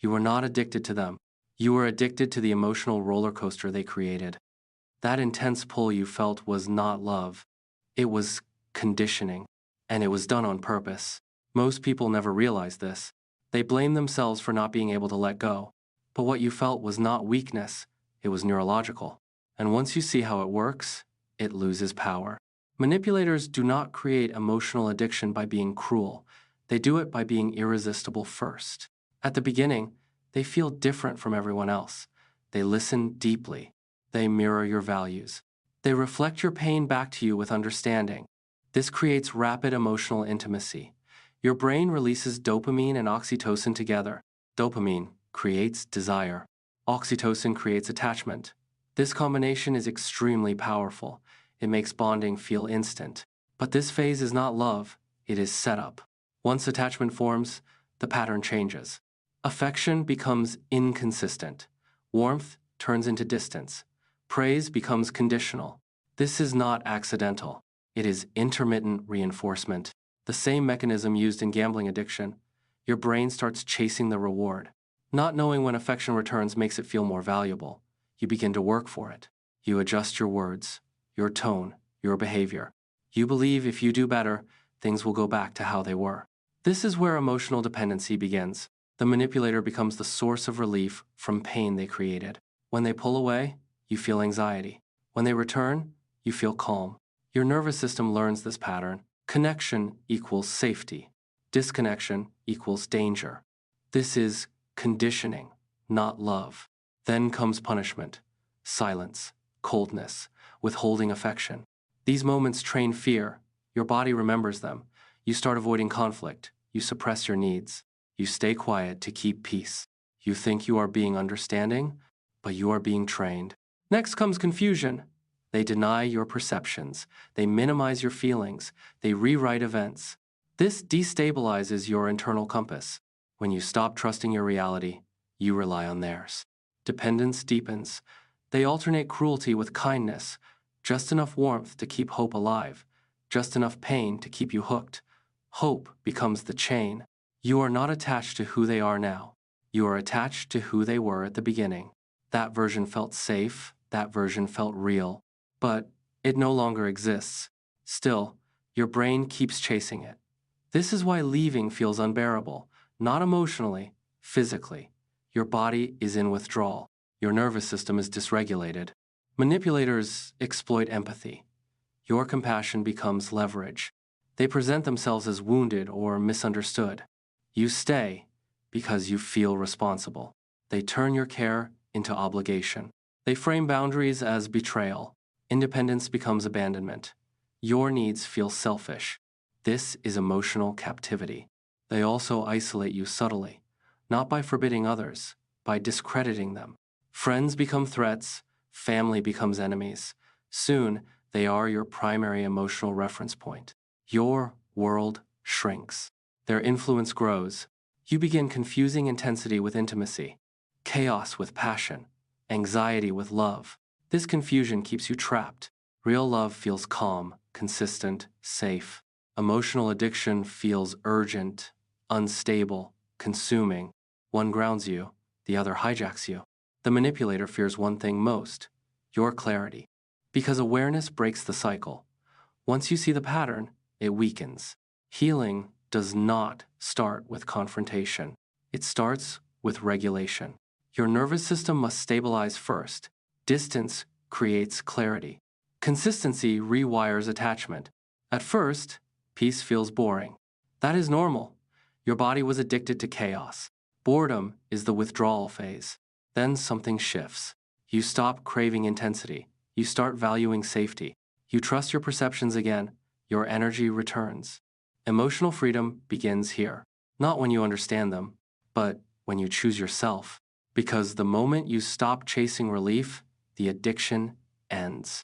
You were not addicted to them. You were addicted to the emotional roller coaster they created. That intense pull you felt was not love. It was conditioning, and it was done on purpose. Most people never realize this. They blame themselves for not being able to let go. But what you felt was not weakness, it was neurological. And once you see how it works, it loses power. Manipulators do not create emotional addiction by being cruel. They do it by being irresistible first. At the beginning, they feel different from everyone else. They listen deeply. They mirror your values. They reflect your pain back to you with understanding. This creates rapid emotional intimacy. Your brain releases dopamine and oxytocin together. Dopamine creates desire. Oxytocin creates attachment. This combination is extremely powerful. It makes bonding feel instant. But this phase is not love, it is setup. Once attachment forms, the pattern changes. Affection becomes inconsistent. Warmth turns into distance. Praise becomes conditional. This is not accidental. It is intermittent reinforcement. The same mechanism used in gambling addiction. Your brain starts chasing the reward. Not knowing when affection returns makes it feel more valuable. You begin to work for it. You adjust your words, your tone, your behavior. You believe if you do better, things will go back to how they were. This is where emotional dependency begins. The manipulator becomes the source of relief from pain they created. When they pull away, you feel anxiety. When they return, you feel calm. Your nervous system learns this pattern. Connection equals safety. Disconnection equals danger. This is conditioning, not love. Then comes punishment, silence, coldness, withholding affection. These moments train fear. Your body remembers them. You start avoiding conflict. You suppress your needs. You stay quiet to keep peace. You think you are being understanding, but you are being trained. Next comes confusion. They deny your perceptions. They minimize your feelings. They rewrite events. This destabilizes your internal compass. When you stop trusting your reality, you rely on theirs. Dependence deepens. They alternate cruelty with kindness, just enough warmth to keep hope alive, just enough pain to keep you hooked. Hope becomes the chain. You are not attached to who they are now. You are attached to who they were at the beginning. That version felt safe, that version felt real, but it no longer exists. Still, your brain keeps chasing it. This is why leaving feels unbearable, not emotionally, physically. Your body is in withdrawal. Your nervous system is dysregulated. Manipulators exploit empathy. Your compassion becomes leverage. They present themselves as wounded or misunderstood. You stay because you feel responsible. They turn your care into obligation. They frame boundaries as betrayal. Independence becomes abandonment. Your needs feel selfish. This is emotional captivity. They also isolate you subtly, not by forbidding others, by discrediting them. Friends become threats, family becomes enemies. Soon, they are your primary emotional reference point. Your world shrinks. Their influence grows. You begin confusing intensity with intimacy, chaos with passion, anxiety with love. This confusion keeps you trapped. Real love feels calm, consistent, safe. Emotional addiction feels urgent, unstable, consuming. One grounds you, the other hijacks you. The manipulator fears one thing most, your clarity. Because awareness breaks the cycle. Once you see the pattern, it weakens. Healing does not start with confrontation. It starts with regulation. Your nervous system must stabilize first. Distance creates clarity. Consistency rewires attachment. At first, peace feels boring. That is normal. Your body was addicted to chaos. Boredom is the withdrawal phase. Then something shifts. You stop craving intensity. You start valuing safety. You trust your perceptions again. Your energy returns. Emotional freedom begins here. Not when you understand them, but when you choose yourself. Because the moment you stop chasing relief, the addiction ends.